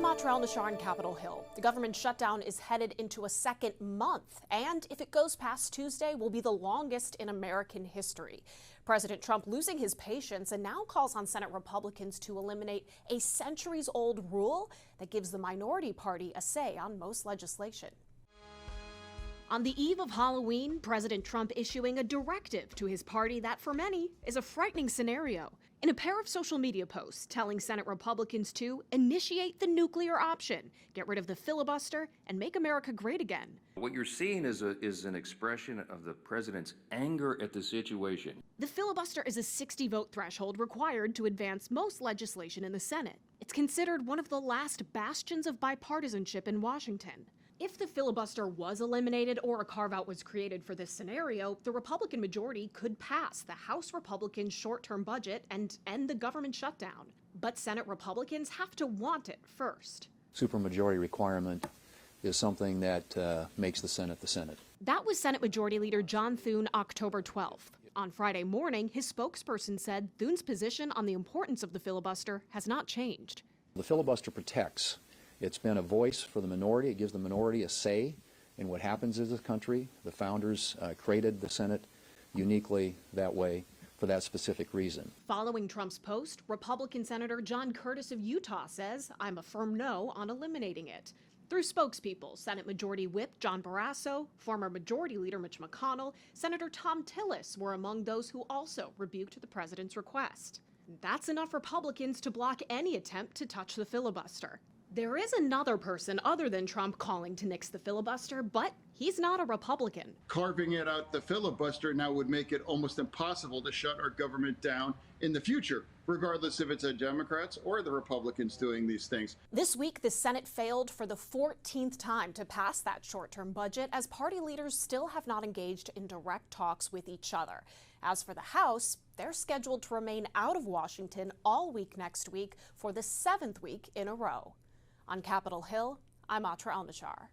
I'm Atra al-Nashar in Capitol Hill. The government shutdown is headed into a second month, and if it goes past Tuesday, will be the longest in American history. President Trump losing his patience and now calls on Senate Republicans to eliminate a centuries-old rule that gives the minority party a say on most legislation. On the eve of Halloween, President Trump issuing a directive to his party that, for many, is a frightening scenario. In a pair of social media posts telling Senate Republicans to initiate the nuclear option, get rid of the filibuster, and make America great again. What you're seeing is an expression of the president's anger at the situation. The filibuster is a 60-vote threshold required to advance most legislation in the Senate. It's considered one of the last bastions of bipartisanship in Washington. If the filibuster was eliminated or a carve-out was created for this scenario, the Republican majority could pass the House Republicans' short-term budget and end the government shutdown. But Senate Republicans have to want it first. Supermajority requirement is something that makes the Senate the Senate. That was Senate Majority Leader John Thune October 12th. On Friday morning, his spokesperson said Thune's position on the importance of the filibuster has not changed. The filibuster protects. It's been a voice for the minority. It gives the minority a say in what happens in this country. The founders created the Senate uniquely that way for that specific reason. Following Trump's post, Republican Senator John Curtis of Utah says, "I'm a firm no on eliminating it." Through spokespeople, Senate Majority Whip John Barrasso, former Majority Leader Mitch McConnell, Senator Tom Tillis were among those who also rebuked the president's request. That's enough Republicans to block any attempt to touch the filibuster. There is another person other than Trump calling to nix the filibuster, but he's not a Republican. Carving it out the filibuster now would make it almost impossible to shut our government down in the future, regardless if it's the Democrats or the Republicans doing these things. This week, the Senate failed for the 14th time to pass that short-term budget, as party leaders still have not engaged in direct talks with each other. As for the House, they're scheduled to remain out of Washington all week next week for the 7th week in a row. On Capitol Hill, I'm Atra al-Nashar.